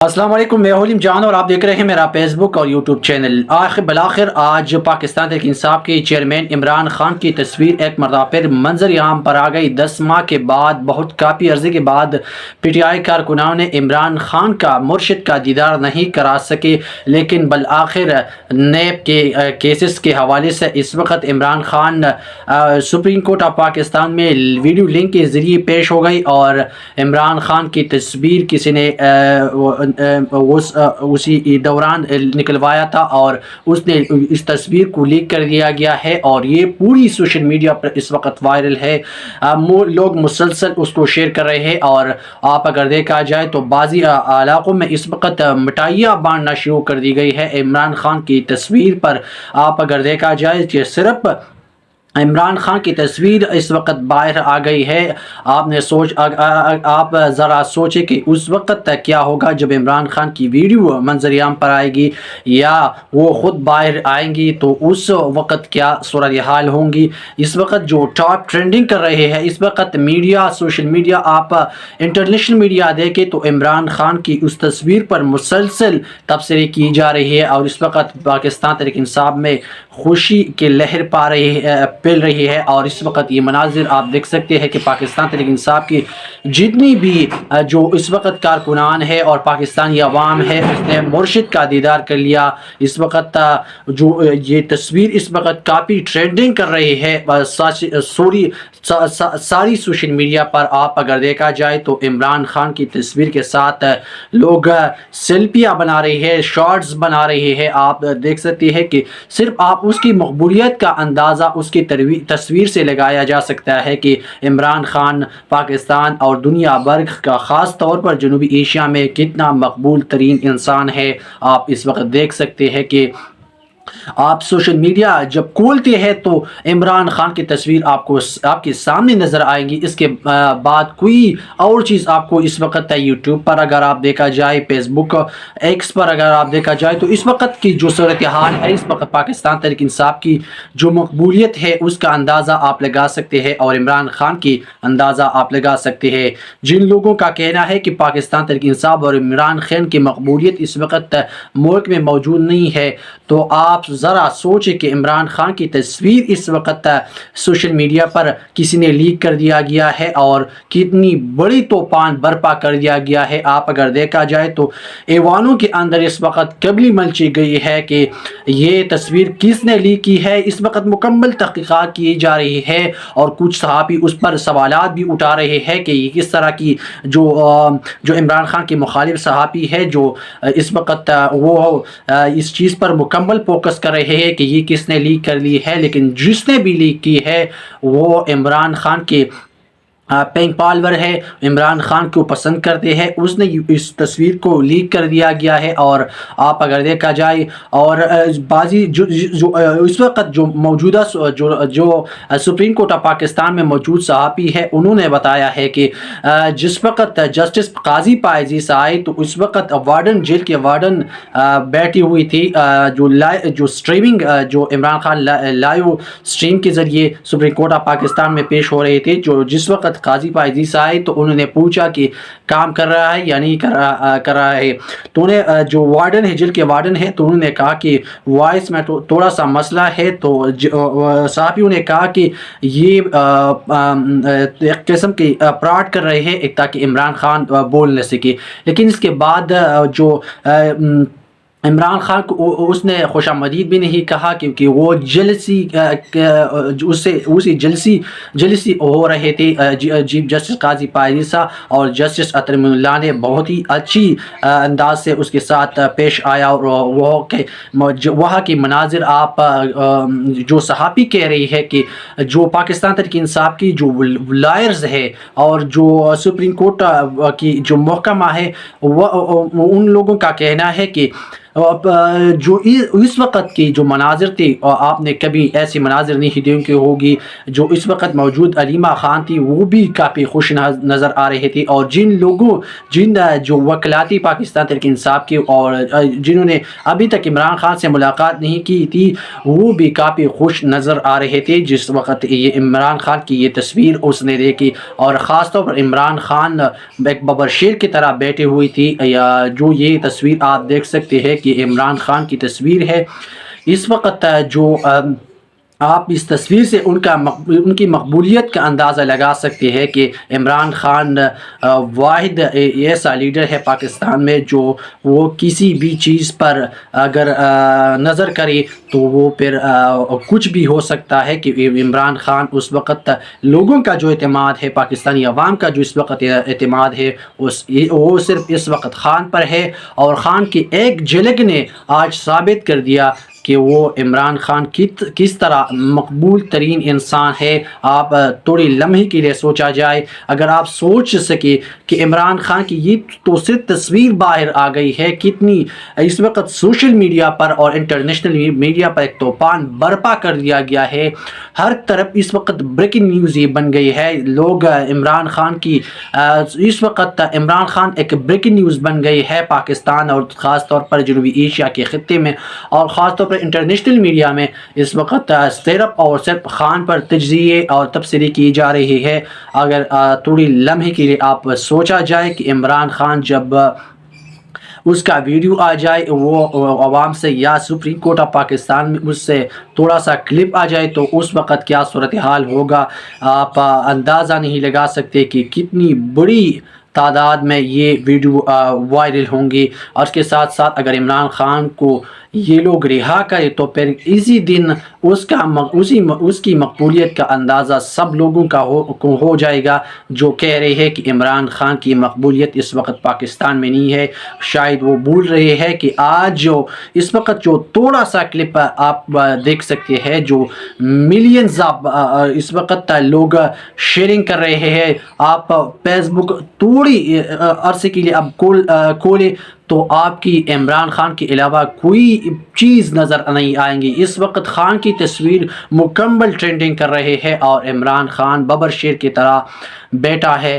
السلام علیکم، میں حلیم جان اور آپ دیکھ رہے ہیں میرا فیس بک اور یوٹیوب چینل۔ آخر بالآخر آج پاکستان تحریک انصاف کے چیئرمین عمران خان کی تصویر ایک مرتبہ پھر منظر عام پر آ گئی۔ 10 ماہ کے بعد، بہت کافی عرصے کے بعد پی ٹی آئی کارکنوں نے عمران خان کا مرشد کا دیدار نہیں کرا سکے، لیکن بالآخر نیب کے کیسز کے حوالے سے اس وقت Imran Khan supreme court of Pakistan میں ویڈیو لنک کے ذریعے پیش ہو گئی، اور عمران خان کی تصویر کسی نے اسی دوران نکلوایا تھا، اور اس نے اس تصویر کو لیک کر دیا گیا ہے، اور یہ پوری سوشل میڈیا پر اس وقت وائرل ہے۔ لوگ مسلسل اس کو شیئر کر رہے ہیں، اور آپ اگر دیکھا جائے تو بعضی علاقوں میں اس وقت مٹھائیاں بانٹنا شروع کر دی گئی ہے عمران خان کی تصویر پر۔ آپ اگر دیکھا جائے کہ صرف عمران خان کی تصویر اس وقت باہر آ گئی ہے۔ آپ ذرا سوچیں کہ اس وقت کیا ہوگا جب عمران خان کی ویڈیو منظر عام پر آئے گی یا وہ خود باہر آئیں گی، تو اس وقت کیا صورتحال ہوں گی۔ اس وقت جو ٹاپ ٹرینڈنگ کر رہے ہیں اس وقت میڈیا، سوشل میڈیا، آپ انٹرنیشنل میڈیا دیکھیں تو عمران خان کی اس تصویر پر مسلسل تبصرے کی جا رہی ہے، اور اس وقت پاکستان تحریک انصاف میں خوشی کی لہر پھیل رہی ہے۔ اور اس وقت یہ مناظر آپ دیکھ سکتے ہیں کہ پاکستان تحریک انصاف کی جتنی بھی جو اس وقت کارکنان ہے اور پاکستانی عوام ہے، اس نے مرشد کا دیدار کر لیا۔ اس وقت جو یہ تصویر اس وقت کافی ٹرینڈنگ کر رہی ہے ساری سوشل میڈیا پر۔ آپ اگر دیکھا جائے تو عمران خان کی تصویر کے ساتھ لوگ سیلفیاں بنا رہے ہیں، شارٹس بنا رہے ہیں۔ آپ دیکھ سکتے ہیں کہ صرف آپ اس کی مقبولیت کا اندازہ اس کی تصویر سے لگایا جا سکتا ہے کہ عمران خان پاکستان اور دنیا بھر کا، خاص طور پر جنوبی ایشیا میں کتنا مقبول ترین انسان ہے۔ آپ اس وقت دیکھ سکتے ہیں کہ آپ سوشل میڈیا جب کھولتے ہیں تو عمران خان کی تصویر آپ کے سامنے نظر آئے گی۔ اس کے بعد کوئی اور چیز آپ کو اس وقت یوٹیوب پر اگر آپ دیکھا جائے، فیس بک، ایکس پر اگر آپ دیکھا جائے، تو اس وقت کی جو صورتحال ہے، اس وقت پاکستان تحریک انصاف کی جو مقبولیت ہے اس کا اندازہ آپ لگا سکتے ہیں، اور عمران خان کی اندازہ آپ لگا سکتے ہیں۔ جن لوگوں کا کہنا ہے کہ پاکستان تحریک انصاف اور عمران خان کی مقبولیت اس وقت ملک میں موجود نہیں ہے، تو آپ ذرا سوچیں کہ عمران خان کی تصویر اس وقت سوشل میڈیا پر کسی نے لیک کر دیا گیا ہے، اور کتنی بڑی طوفان برپا کر دیا گیا ہے۔ آپ اگر دیکھا جائے تو ایوانوں کے اندر اس وقت قبلی مچی گئی ہے کہ یہ تصویر کس نے لیک کی ہے۔ اس وقت مکمل تحقیقات کی جا رہی ہے، اور کچھ صحافی اس پر سوالات بھی اٹھا رہے ہیں کہ یہ کس طرح کی جو عمران خان کے مخالف صحافی ہے، جو اس وقت وہ اس چیز پر مکمل فوکس کر رہے ہیں کہ یہ کس نے لیک کر لی ہے، لیکن جس نے بھی لیک کی ہے وہ عمران خان کے پینک پالور ہے، عمران خان کو پسند کرتے ہیں، اس نے اس تصویر کو لیک کر دیا گیا ہے۔ اور آپ اگر دیکھا جائے، اور بعضی جو اس وقت جو موجودہ جو سپریم کورٹ آف پاکستان میں موجود صحافی ہے، انہوں نے بتایا ہے کہ جس وقت جسٹس قاضی پائزیس آئے تو اس وقت وارڈن، جیل کے وارڈن بیٹھی ہوئی تھی، جو سٹریمنگ جو عمران خان لائیو سٹریم کے ذریعے سپریم کورٹ آف پاکستان میں پیش ہو رہے تھے، جس وقت قاضی پائزیس آئے تو انہوں نے پوچھا کہ کام کر رہا ہے یا نہیں کر رہا ہے، تو انہیں جو وارڈن ہے، جیل کے وارڈن ہے، تو انہوں نے کہا کہ وائس میں تھوڑا سا مسئلہ ہے، تو صحافیوں نے کہا کہ یہ ایک قسم کی پراٹ کر رہے ہیں تاکہ عمران خان بول نہ سکے۔ لیکن اس کے بعد جو عمران خان کو اس نے خوش آمدید بھی نہیں کہا، کیونکہ وہ اسی جلسی ہو رہے تھے۔ چیف جسٹس قاضی پائزیسا اور جسٹس عطر من اللہ نے بہت ہی اچھی انداز سے اس کے ساتھ پیش آیا، اور وہاں کی مناظر آپ جو صحافی کہہ رہی ہے کہ جو پاکستان تحریک انصاف کی جو لائرز ہے اور جو سپریم کورٹ کی جو محکمہ ہے، ان لوگوں کا کہنا ہے کہ جو اس وقت کی جو مناظر تھی، آپ نے کبھی ایسی مناظر نہیں دیکھی ہوگی. جو اس وقت موجود علیمہ خان تھی وہ بھی کافی خوش نظر آ رہی تھی، اور جن جو وکلاتی پاکستان تحریک انصاف کی اور جنہوں نے ابھی تک عمران خان سے ملاقات نہیں کی تھی وہ بھی کافی خوش نظر آ رہے تھے جس وقت یہ عمران خان کی یہ تصویر اس نے دیکھی. اور خاص طور پر عمران خان ایک ببر شیر کی طرح بیٹھے ہوئی تھی. یا جو یہ تصویر آپ دیکھ سکتے ہیں کہ عمران خان کی تصویر ہے اس وقت. جو آپ اس تصویر سے ان کی مقبولیت کا اندازہ لگا سکتے ہیں کہ عمران خان واحد ایسا لیڈر ہے پاکستان میں جو وہ کسی بھی چیز پر اگر نظر کرے تو وہ پھر کچھ بھی ہو سکتا ہے. کہ عمران خان اس وقت لوگوں کا جو اعتماد ہے، پاکستانی عوام کا جو اس وقت اعتماد ہے وہ صرف اس وقت خان پر ہے. اور خان کی ایک جھلک نے آج ثابت کر دیا کہ وہ عمران خان کس طرح مقبول ترین انسان ہے. آپ تھوڑی لمحے کے لیے سوچا جائے، اگر آپ سوچ سکے کہ عمران خان کی یہ تو صرف تصویر باہر آ گئی ہے، کتنی اس وقت سوشل میڈیا پر اور انٹرنیشنل میڈیا پر ایک طوفان برپا کر دیا گیا ہے. ہر طرف اس وقت بریکنگ نیوز یہ بن گئی ہے. لوگ عمران خان کی اس وقت عمران خان ایک بریکنگ نیوز بن گئی ہے پاکستان اور خاص طور پر جنوبی ایشیا کے خطے میں، اور خاص طور پر انٹرنیشنل میڈیا میں اس وقت صرف اور صرف خان پر تجزیے اور تبصرے کی جا رہی ہے. اگر تھوڑی لمحے کے لیے آپ سوچا جائے کہ عمران خان جب اس کا ویڈیو آ جائے وہ عوام سے یا سپریم کورٹ آف پاکستان میں اس سے تھوڑا سا کلپ آ جائے تو اس وقت کیا صورتحال ہوگا آپ اندازہ نہیں لگا سکتے کہ کتنی بڑی تعداد میں یہ ویڈیو وائرل ہوں گی. اور اس کے ساتھ ساتھ اگر عمران خان کو یہ لوگ رہا کرے تو پھر اسی دن اس کی مقبولیت کا اندازہ سب لوگوں کا ہو جائے گا جو کہہ رہے ہیں کہ عمران خان کی مقبولیت اس وقت پاکستان میں نہیں ہے. شاید وہ بھول رہے ہیں کہ آج جو اس وقت جو تھوڑا سا کلپ آپ دیکھ سکتے ہیں جو ملینز اس وقت لوگ شیئرنگ کر رہے ہیں. آپ فیس بک تھوڑی عرصے کے لیے اب کھولے تو آپ کی عمران خان کے علاوہ کوئی چیز نظر نہیں آئیں گی. اس وقت خان کی تصویر مکمل ٹرینڈنگ کر رہے ہیں اور عمران خان ببر شیر کی طرح بیٹا ہے.